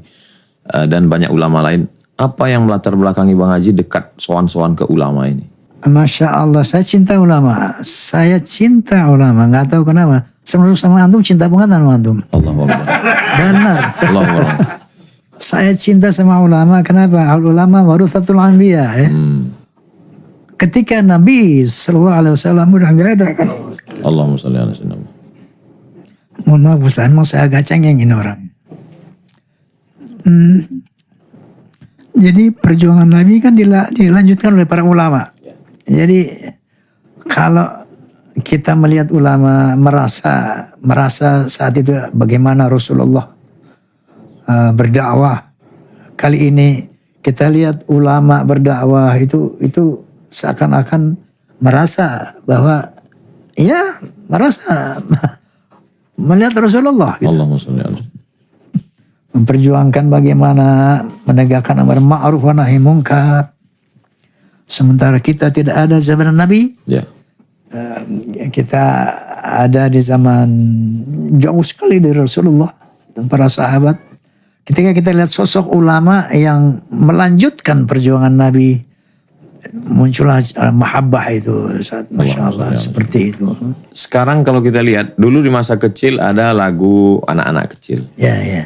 dan banyak ulama lain. Apa yang melatar belakangi Bang Haji dekat sowan-sowan ke ulama ini? Masya Allah, saya cinta ulama. Saya cinta ulama, nggak tahu kenapa. Sama antum cinta banget sama antum. Allahu Akbar. Benar. Allahu Akbar. Saya cinta sama ulama. Kenapa? Ulama warathatul anbiya. Ketika Nabi Sallallahu Alaihi Wasallam udah nggak ada kan. Allahumma sholli ala sayyidina. Mohon maaf Ustaz, emang saya agak cengengin orang. Jadi perjuangan Nabi kan dilanjutkan oleh para ulama. Jadi kalau kita melihat ulama merasa saat itu bagaimana Rasulullah berdakwah, kali ini kita lihat ulama berdakwah itu seakan-akan merasa bahwa melihat Rasulullah gitu. Memperjuangkan bagaimana menegakkan amar ma'ruf wa nahi munkar, sementara kita tidak ada zaman Nabi. Kita ada di zaman jauh sekali dari Rasulullah dan para sahabat. Ketika kita lihat sosok ulama yang melanjutkan perjuangan Nabi, muncullah mahabbah itu, Masya Allah, seperti itu. Sekarang kalau kita lihat, dulu di masa kecil ada lagu anak-anak kecil.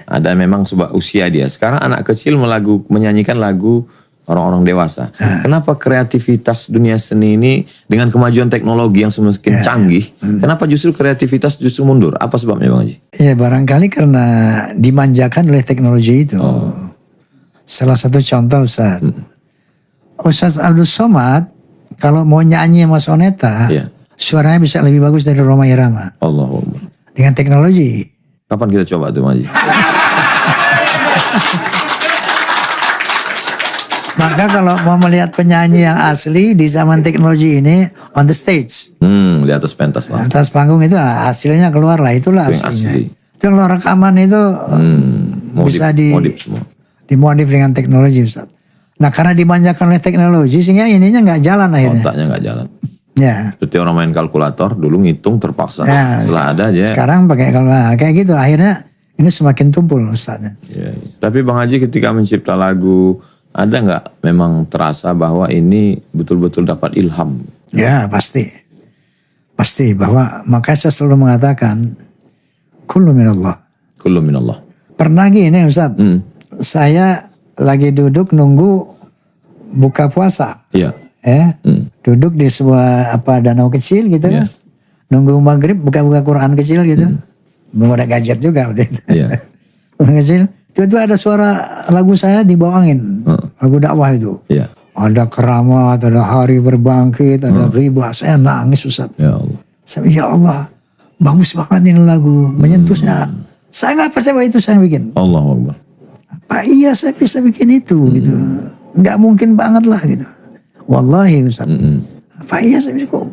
Ada memang sebuah usia dia. Sekarang anak kecil menyanyikan lagu orang-orang dewasa. Kenapa kreativitas dunia seni ini dengan kemajuan teknologi yang semakin canggih, kenapa justru kreativitas justru mundur? Apa sebabnya Bang Haji? Ya barangkali karena dimanjakan oleh teknologi itu. Salah satu contoh Ustaz. Ustaz Abdul Somad kalau mau nyanyi sama soneta, suaranya bisa lebih bagus dari Rhoma Irama. Allahumma. Dengan teknologi. Kapan kita coba tuh Bang Haji? Maka kalau mau melihat penyanyi yang asli di zaman teknologi ini on the stage, di atas pentas lah, atas panggung itu hasilnya keluar lah, itulah aslinya. Itu kalau rekaman itu bisa dimodif dengan teknologi Ustaz. Nah karena dimanjakan oleh teknologi sehingga ininya nggak jalan akhirnya. Otaknya nggak jalan. Seperti orang main kalkulator dulu ngitung terpaksa. Setelah ada aja. Sekarang pakai kalau kayak gitu akhirnya ini semakin tumpul Ustaz. Tapi Bang Haji ketika mencipta lagu, ada nggak memang terasa bahwa ini betul-betul dapat ilham? Ya pasti bahwa makanya saya selalu mengatakan kullu minallah. Kullu minallah. Pernah gini Ustaz, saya lagi duduk nunggu buka puasa, duduk di sebuah danau kecil gitu, nunggu maghrib buka Quran kecil gitu, belum ada gadget juga waktu itu. Quran kecil. Tiba-tiba ada suara lagu saya di bawah angin, lagu dakwah itu. ada keramat, ada hari berbangkit, ada riba. Saya nangis Ustaz. Ya Allah. Saya ya Allah, bagus banget ini lagu, menyentuhnya. Saya nggak percaya bahwa itu saya bikin. Allahu Akbar. Pak iya saya bisa bikin itu gitu. Nggak mungkin banget lah gitu. Wallahi Ustaz. Pak iya saya bisa kok.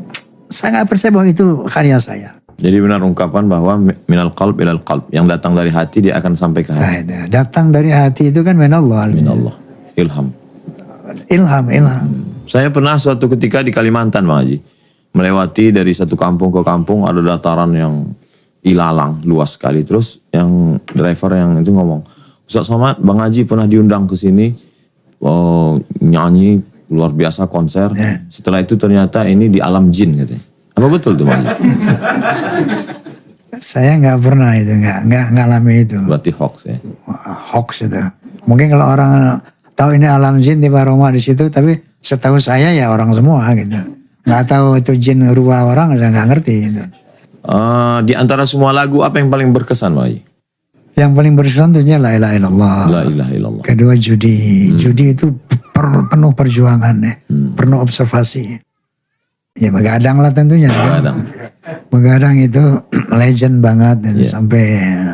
Saya nggak percaya bahwa itu karya saya. Jadi benar ungkapan bahwa minal qalb ilal qalb. Yang datang dari hati dia akan sampai ke hati. Nah, datang dari hati itu kan minallah. Minallah. Ilham. Ilham. Saya pernah suatu ketika di Kalimantan Bang Haji. Melewati dari satu kampung ke kampung ada dataran yang ilalang luas sekali. Terus yang driver yang itu ngomong, Ustaz Somad, Bang Haji pernah diundang ke sini nyanyi luar biasa konser. Setelah itu ternyata ini di alam jin katanya. Apa betul tuh Bang Haji? Saya nggak pernah itu, nggak ngalami itu. Berarti hoax ya? Hoax itu. Mungkin kalau orang tahu ini alam jin di Baroma di situ, tapi setahu saya ya orang semua gitu. Nggak tahu itu jin rupa orang, saya nggak ngerti gitu. Di antara semua lagu apa yang paling berkesan Bang Haji? Yang paling berkesan tentunya La ilaha illallah. La ilaha illallah. Kedua judi. Judi itu penuh perjuangan ya. Penuh observasi. Ya begadang lah tentunya. Begadang. Begadang itu legend banget dan sampai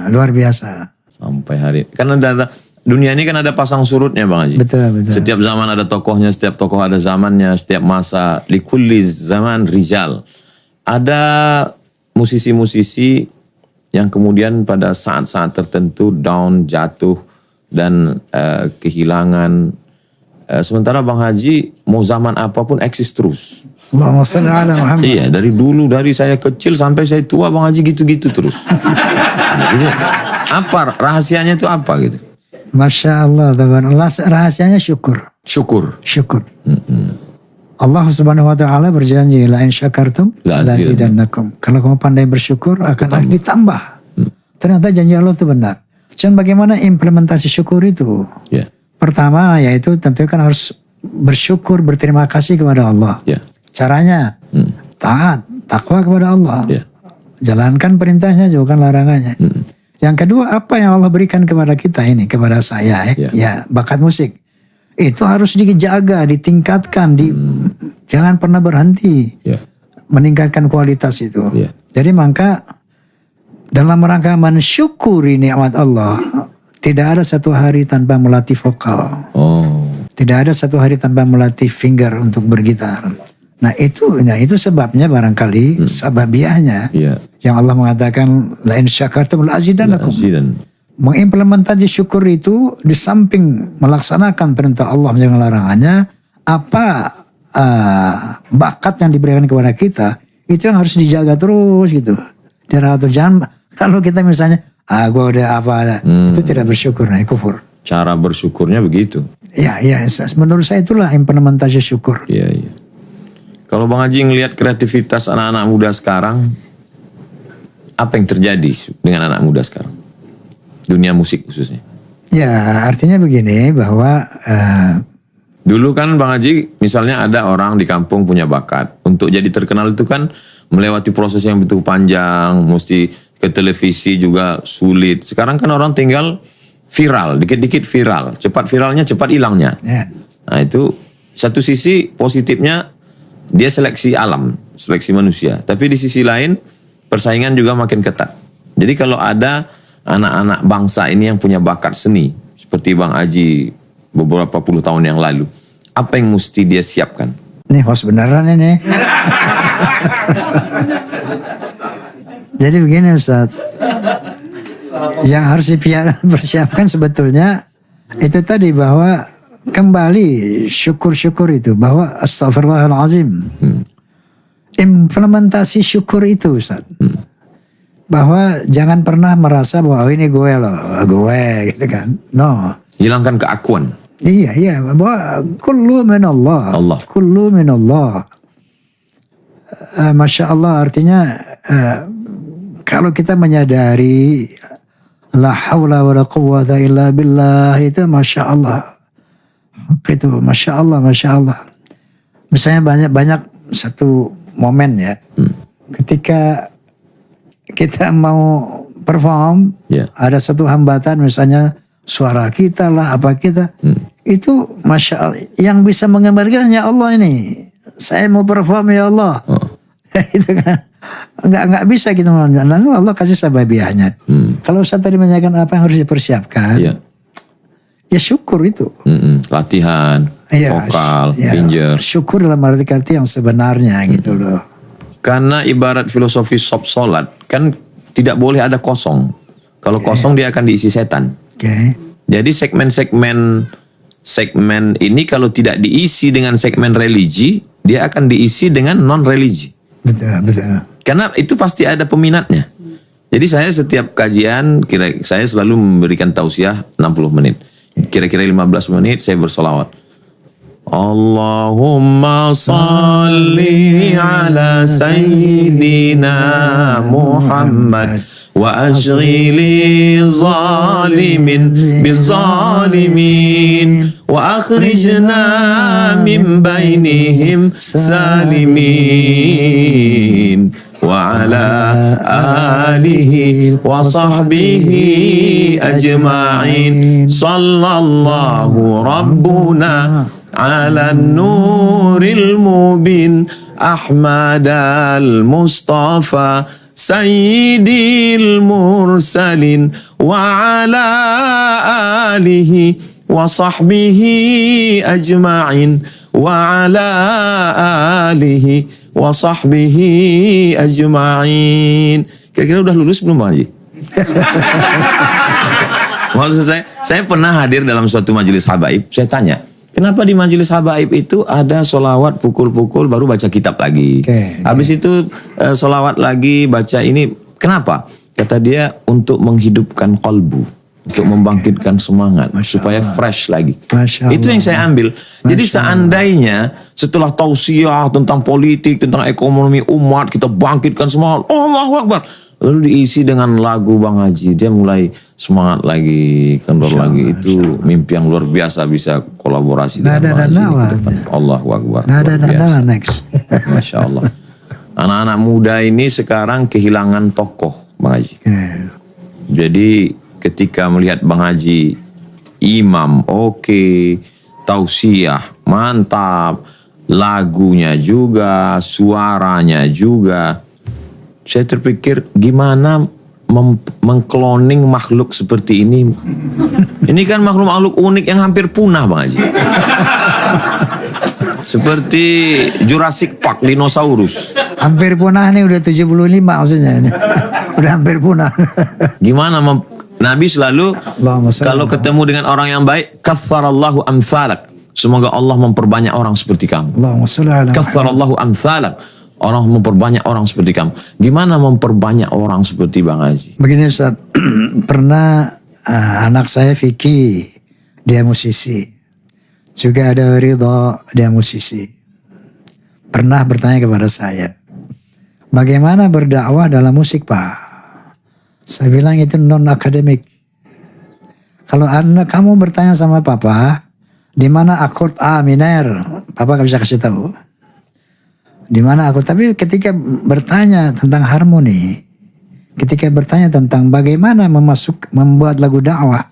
luar biasa. Sampai hari. Karena ada dunia ini kan ada pasang surutnya Bang Haji. Betul. Setiap zaman ada tokohnya, setiap tokoh ada zamannya, setiap masa. Likulli zaman rijal. Ada musisi-musisi yang kemudian pada saat-saat tertentu down, jatuh, dan kehilangan. Sementara Bang Haji mau zaman apapun eksis terus. Allahumma shalli ala Muhammad. Iya, dari saya kecil sampai saya tua Bang Haji gitu-gitu terus. Gitu. Apa rahasianya itu apa gitu? Masya Allah, rahasianya syukur. Syukur. Allah Subhanahu wa taala berjanji la in syakartum La la zidannakum. Kalau kamu pandai bersyukur akan ditambah. Ternyata janji Allah itu benar. Cuman bagaimana implementasi syukur itu? Ya. Pertama yaitu tentu kan harus bersyukur, berterima kasih kepada Allah. Ya. Caranya taat, takwa kepada Allah. Ya. Jalankan perintahnya, jauhkan larangannya. Yang kedua, apa yang Allah berikan kepada kita ini, kepada saya ya bakat musik. Itu harus dijaga, ditingkatkan, jangan pernah berhenti. Meningkatkan kualitas itu. Jadi maka dalam rangka mensyukuri nikmat Allah, tidak ada satu hari tanpa melatih vokal. Tidak ada satu hari tanpa melatih finger untuk bergitar. Nah itu sebabnya barangkali sababiahnya yang Allah mengatakan la in syakartum la azidannakum. Mengimplementasi syukur itu di samping melaksanakan perintah Allah menjalankan larangannya, apa bakat yang diberikan kepada kita itu yang harus dijaga terus gitu. Jangan kalau kita misalnya gue udah apa itu tidak bersyukur, nah kufur. Cara bersyukurnya begitu. Ya menurut saya itulah implementasi syukur. Iya. Kalau Bang Haji ngelihat kreativitas anak-anak muda sekarang, apa yang terjadi dengan anak muda sekarang? Dunia musik khususnya. Ya artinya begini bahwa dulu kan Bang Haji misalnya ada orang di kampung punya bakat. Untuk jadi terkenal itu kan melewati proses yang begitu panjang, mesti ke televisi juga sulit. Sekarang kan orang tinggal viral, dikit-dikit viral. Cepat viralnya, cepat hilangnya. Nah itu satu sisi positifnya dia seleksi alam, seleksi manusia. Tapi di sisi lain persaingan juga makin ketat. Jadi kalau ada anak-anak bangsa ini yang punya bakat seni seperti Bang Haji beberapa puluh tahun yang lalu, apa yang mesti dia siapkan? Ini host beneran ini. Jadi begini Ustaz, yang harus dipersiapkan sebetulnya itu tadi bahwa kembali syukur-syukur itu, bahwa astagfirullahaladzim. Implementasi syukur itu Ustaz. Bahwa jangan pernah merasa bahwa ini gue loh, gue gitu kan. No. Hilangkan keakuan. Iya, bahwa kullu minallah. Allah. Kullu minallah. Masya Allah artinya kalau kita menyadari la haula wa la quwwata illa billah itu Masya Allah. Itu Masya Allah. Misalnya banyak satu momen ya. Ketika kita mau perform, ada satu hambatan misalnya suara kita lah apa kita. Itu Masya Allah. Yang bisa menggambarkan ya Allah ini. Saya mau perform ya Allah. Itu kan. Enggak bisa kita melakukan. Lalu Allah kasih sababiahnya. Kalau Ustaz tadi menanyakan apa yang harus dipersiapkan. Ya syukur itu. Latihan, vokal, ya, finger. Syukur dalam arti yang sebenarnya gitu loh. Karena ibarat filosofi solat kan tidak boleh ada kosong. Kalau kosong dia akan diisi setan. Jadi segmen ini kalau tidak diisi dengan segmen religi, dia akan diisi dengan non religi. Betul. Karena itu pasti ada peminatnya. Jadi saya setiap kajian saya selalu memberikan tausiah 60 menit. Kira-kira 15 menit saya bersolawat. Allahumma salli ala sayyidina Muhammad wa ashghili zalimin bizalimin wa akhrijna min bainihim salimin wa ala alihi wa sahbihi ajma'in sallallahu rabbuna على النور المبين أحمد المصطفى سيد المرسلين وعلى آله وصحبه أجمعين وعلى آله وصحبه أجمعين. Kira-kira udah lulus belum Bang Haji? Maksud saya pernah hadir dalam suatu majelis habaib, saya tanya, kenapa di majelis habaib itu ada solawat pukul-pukul baru baca kitab lagi. Habis itu solawat lagi baca ini. Kenapa? Kata dia untuk menghidupkan kalbu, untuk membangkitkan semangat supaya fresh lagi. Itu yang saya ambil. Jadi seandainya setelah tausiah tentang politik, tentang ekonomi umat, kita bangkitkan semangat, Allahu Akbar, lalu diisi dengan lagu Bang Haji, dia mulai semangat lagi, kendor lagi. Itu mimpi yang luar biasa bisa kolaborasi dengan Bang Haji. Allahu Akbar. Next. Masya Allah. Anak-anak muda ini sekarang kehilangan tokoh Bang Haji. Jadi ketika melihat Bang Haji imam, tausiah, mantap, lagunya juga, suaranya juga, saya terpikir gimana mengkloning makhluk seperti ini. Ini kan makhluk-makhluk unik yang hampir punah Bang Haji. Seperti Jurassic Park, dinosaurus. Hampir punah nih, udah 75 maksudnya ini. Udah hampir punah. Gimana Nabi selalu kalau ketemu dengan orang yang baik, katsarallahu amsalak. Semoga Allah memperbanyak orang seperti kamu. Katsarallahu amsalak. Orang memperbanyak orang seperti kamu. Gimana memperbanyak orang seperti Bang Haji? Begini Ustaz, pernah anak saya Vicky, dia musisi. Juga ada Ridho, dia musisi. Pernah bertanya kepada saya, bagaimana berdakwah dalam musik Pak? Saya bilang itu non akademik. Kalau kamu bertanya sama Papa, di mana akord A minor, Papa gak bisa kasih tahu. Di mana aku, tapi ketika bertanya tentang harmoni, ketika bertanya tentang bagaimana membuat lagu dakwah,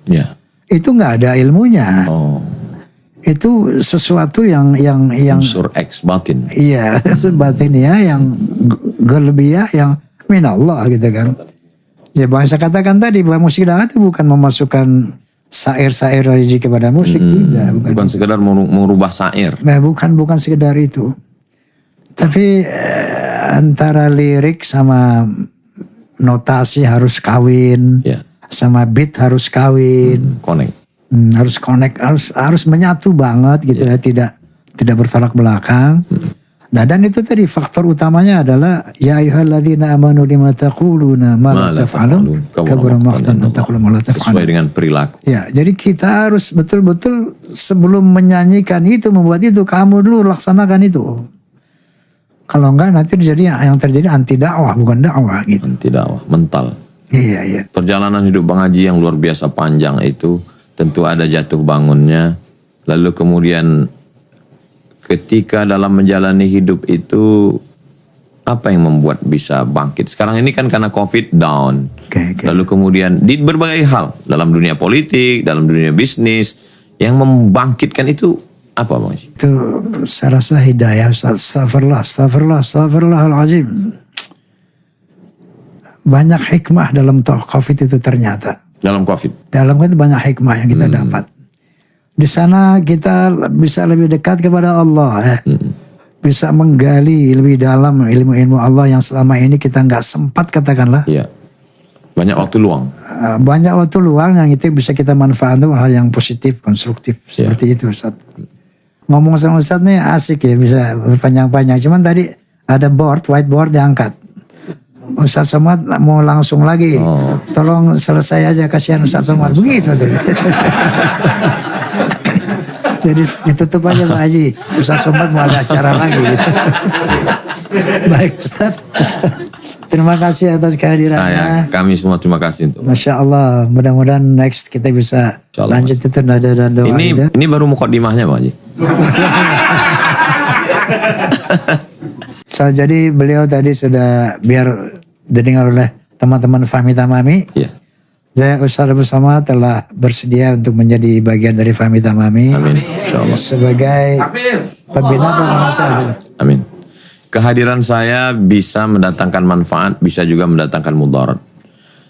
itu nggak ada ilmunya. Itu sesuatu yang unsur X batin. Iya, batin ya, yang gelbiah, yang minallah gitu kan. Ya bangsa katakan tadi bahwa musik dakwah itu bukan memasukkan syair-syair religi kepada musik, tidak. Bukan sekedar merubah syair. Nah, bukan sekedar itu. Tapi antara lirik sama notasi harus kawin, sama beat harus kawin, harus menyatu banget gitu ya, tidak bertolak belakang. Nah, dan itu tadi faktor utamanya adalah ya ayyuhalladzina amanu lima taquluna ma la taf'alun kabura maqtan an taqulu ma la taf'alun. Sesuai dengan perilaku. Ya, jadi kita harus betul-betul sebelum menyanyikan itu, membuat itu, kamu dulu laksanakan itu. Kalau enggak nanti yang terjadi anti dakwah, bukan dakwah gitu. Anti dakwah, mental. Iya. Perjalanan hidup Bang Haji yang luar biasa panjang itu tentu ada jatuh bangunnya. Lalu kemudian ketika dalam menjalani hidup itu apa yang membuat bisa bangkit? Sekarang ini kan karena COVID down. Lalu kemudian di berbagai hal dalam dunia politik, dalam dunia bisnis, Yang membangkitkan itu apa Bang Haji? Itu saya rasa hidayah Ustaz. Astagfirullahaladzim. Banyak hikmah dalam COVID itu ternyata. Dalam COVID? Dalam COVID banyak hikmah yang kita dapat. Di sana kita bisa lebih dekat kepada Allah. Bisa menggali lebih dalam ilmu-ilmu Allah yang selama ini kita nggak sempat katakanlah. Iya. Banyak waktu luang. Banyak waktu luang yang itu bisa kita manfaatkan hal yang positif, konstruktif. Seperti itu Ustaz. Ngomong sama Ustaz nih asik ya, bisa panjang-panjang. Cuman tadi ada whiteboard diangkat. Ustaz Somad mau langsung lagi. Tolong selesai aja, kasihan Ustaz Somad. Begitu tadi. Jadi ditutup aja Pak Haji. Ustaz Somad mau ada acara lagi gitu. Baik Ustaz. Terima kasih atas kehadirannya. Kami semua terima kasih untuk. Masya Allah, mudah-mudahan next kita bisa lanjut itu nada dan doa. Ini baru mukadimahnya Pak Haji. Jadi beliau tadi sudah biar didengar oleh teman-teman Fahmi Tamami. Iya. Saya Ustaz bersama telah bersedia untuk menjadi bagian dari Fahmi Tamami. Amin. Insyaallah. Sebagai pembina penguasa. Amin. Kehadiran saya bisa mendatangkan manfaat, bisa juga mendatangkan mudarat.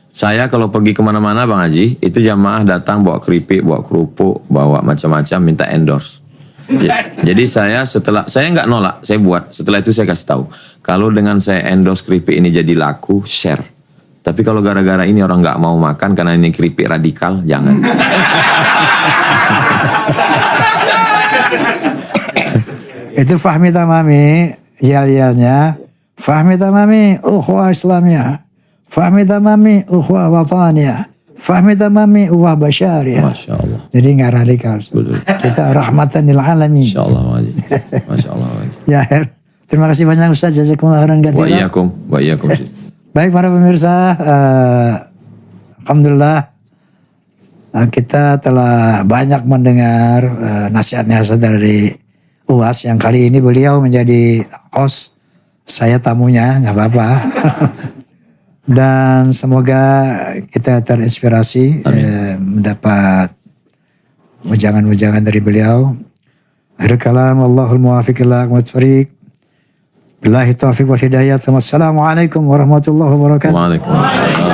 Saya kalau pergi kemana-mana Bang Haji, itu jamaah datang bawa keripik, bawa kerupuk, bawa macam-macam, minta endorse. Jadi saya nggak nolak, saya buat. Setelah itu saya kasih tahu, kalau dengan saya endorse keripik ini jadi laku, share. Tapi kalau gara-gara ini orang nggak mau makan karena ini keripik radikal, jangan. Itu Fahmi Tamami. Yal-yalnya Fahmi Tamami ukhuwah Islamiyah, Fahmi Tamami ukhuwah wataniyah, Fahmi Tamami ukhuwah basyariyah. Masya Allah. Jadi nggak radikal. Betul. Kita rahmatan lil alamin. Masya Allah Wajib. Masya Allah Wajib. Ya, terima kasih banyak Ustaz. Jazakumullah khairan katsiran. Wa iyyakum. Baik para pemirsa, alhamdulillah kita telah banyak mendengar nasihat-nasihat dari UAS yang kali ini beliau menjadi host, saya tamunya, nggak apa-apa. Dan semoga kita terinspirasi mendapat ujangan-ujangan dari beliau. Akhir kalam, Allahul muwafiq ila aqwamit thoriq. Billahi taufiq wal hidayah. Wassalamualaikum warahmatullahi wabarakatuh. Waalaikumsalam.